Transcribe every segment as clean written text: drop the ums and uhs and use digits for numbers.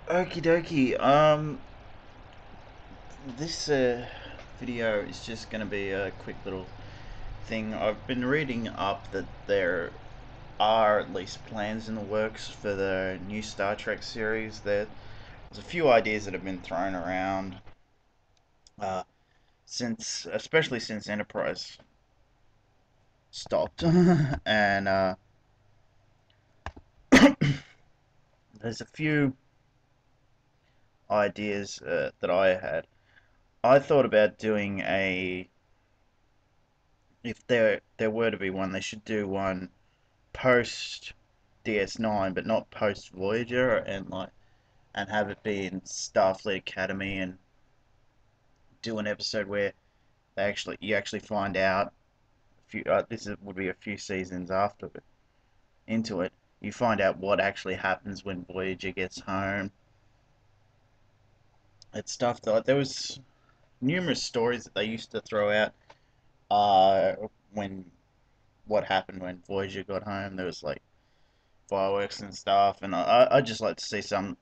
Okie dokie. This video is just gonna be a quick little thing. I've been reading up that there are at least plans in the works for the new Star Trek series. There's a few ideas that have been thrown around uh, especially since Enterprise stopped, and there's a few ideas that I had. I thought about doing a if there were to be one, they should do one post DS9, but not post Voyager, and have it be in Starfleet Academy and do an episode where you actually find out would be a few seasons after it into it. You find out what actually happens when Voyager gets home. It's stuff that there was numerous stories that they used to throw out when what happened when Voyager got home. There was like fireworks and stuff, and I just like to see some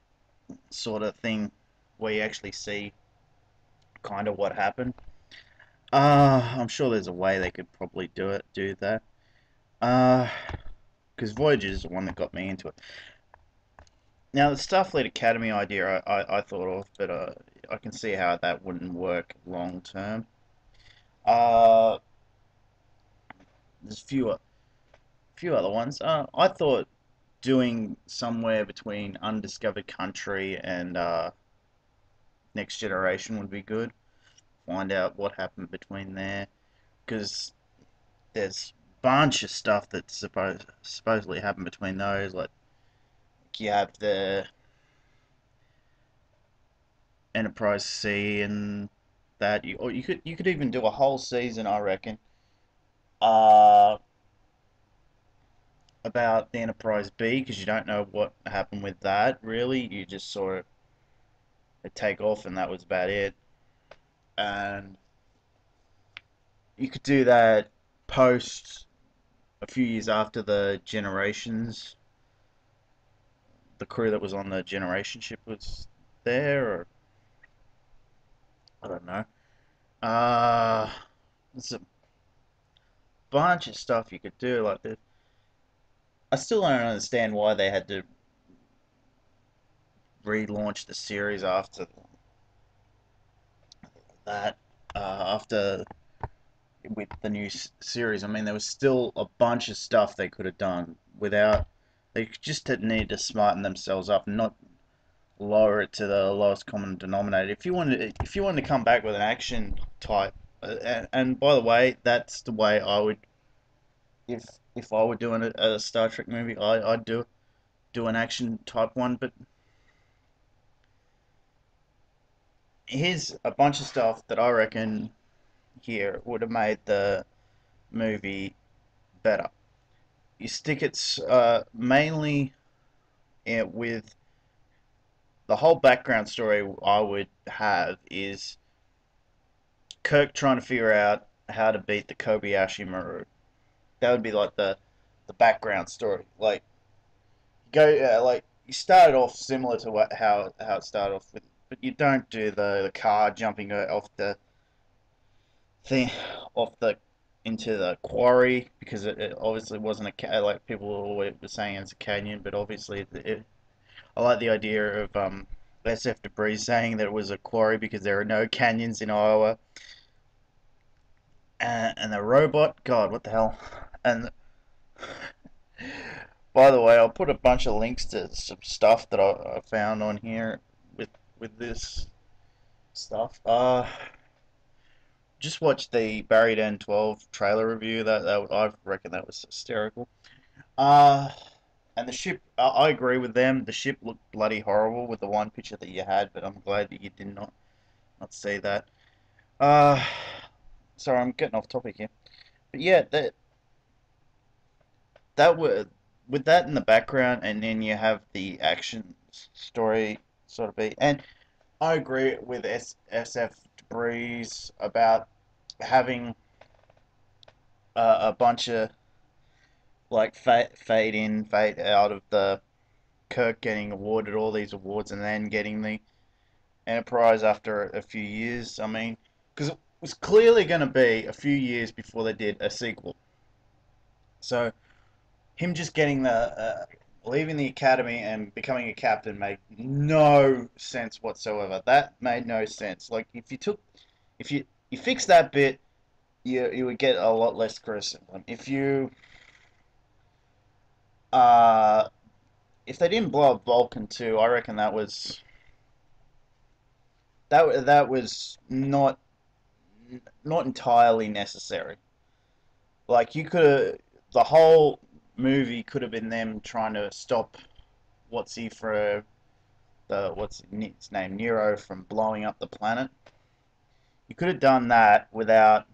sort of thing where you actually see kind of what happened. I'm sure there's a way they could probably do that. Uh, because Voyager is the one that got me into it. Now the Starfleet Academy idea I thought of, but I can see how that wouldn't work long term. Uh, there's few other ones. I thought doing somewhere between Undiscovered Country and Next Generation would be good. Find out what happened between there, because there's a bunch of stuff that supposedly happened between those. Like you have the Enterprise C and that. Or you could even do a whole season, I reckon, uh, about the Enterprise B, because you don't know what happened with that. Really, you just saw it take off, and that was about it. And you could do that post a few years after the Generations, the crew that was on the Generation ship was there, or I don't know. Uh, there's a bunch of stuff you could do. I still don't understand why they had to relaunch the series after that. After with the new series, I mean, there was still a bunch of stuff they could have done without. They just had needed to smarten themselves up and not lower it to the lowest common denominator. If you wanted to come back with an action type, and by the way, that's the way I would if if I were doing a Star Trek movie, I'd do an action type one. But here's a bunch of stuff that I reckon here would have made the movie better. You stick it mainly with the whole background story. I would have is Kirk trying to figure out how to beat the Kobayashi Maru. That would be like the background story. Like you started off similar to how it started off with, but you don't do the car jumping off the thing off the into the quarry, because it obviously wasn't like people were saying it's a canyon, but obviously I like the idea of SF Debris saying that it was a quarry because there are no canyons in Iowa. And the robot, God, what the hell? And by the way, I'll put a bunch of links to some stuff that I found on here with this stuff. Just watched the Buried N12 trailer review. That I reckon that was hysterical. Uh, and the ship, I agree with them. The ship looked bloody horrible with the one picture that you had, but I'm glad that you did not see that. Uh, sorry, I'm getting off topic here. But yeah, that were with that in the background, and then you have the action story sort of be. And I agree with SF Debris about having a bunch of like fade in, fade out of the Kirk getting awarded all these awards and then getting the Enterprise after a few years. I mean, because it was clearly going to be a few years before they did a sequel. So him just getting the leaving the academy and becoming a captain made no sense whatsoever. That made no sense. Like if you fix that bit, you would get a lot less criticism. Uh if they didn't blow up Vulcan too, I reckon that was not entirely necessary. Like you could have the whole movie could have been them trying to stop what's he for what's his name Nero from blowing up the planet. You could have done that without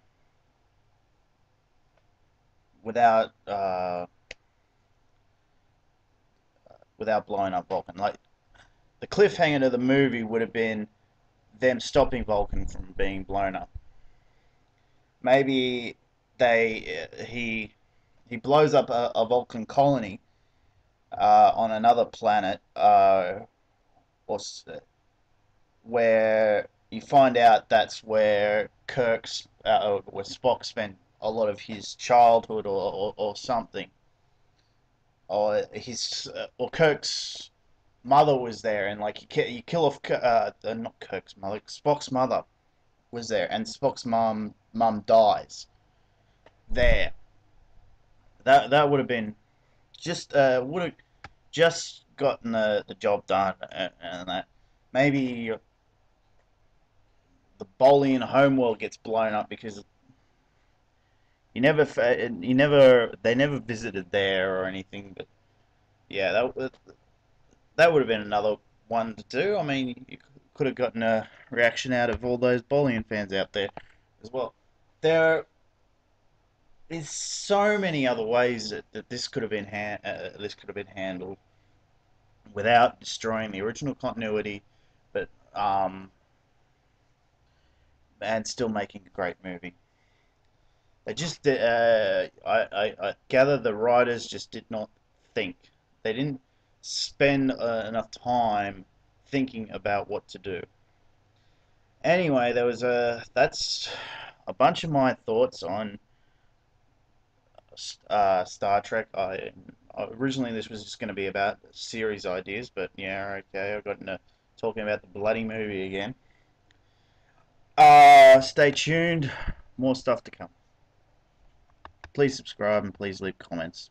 without blowing up Vulcan. Like the cliffhanger of the movie would have been them stopping Vulcan from being blown up. Maybe he blows up a Vulcan colony on another planet, or where you find out that's where Spock spent a lot of his childhood, or something, or Kirk's mother was there, and like you kill off not Kirk's mother, Spock's mother was there, and Spock's mum dies there. That would have been would have just gotten the job done, and that maybe the Bolian homeworld gets blown up because they never visited there or anything. But yeah, that would have been another one to do. I mean, you could have gotten a reaction out of all those Bolian fans out there as well. There is so many other ways that this could have been handled without destroying the original continuity, but and still making a great movie. They just I gather the writers just did not think. They didn't spend enough time thinking about what to do. Anyway, that's a bunch of my thoughts on Star Trek. Originally this was just going to be about series ideas, but yeah, okay, I got into talking about the bloody movie again. Stay tuned, more stuff to come. Please subscribe and please leave comments.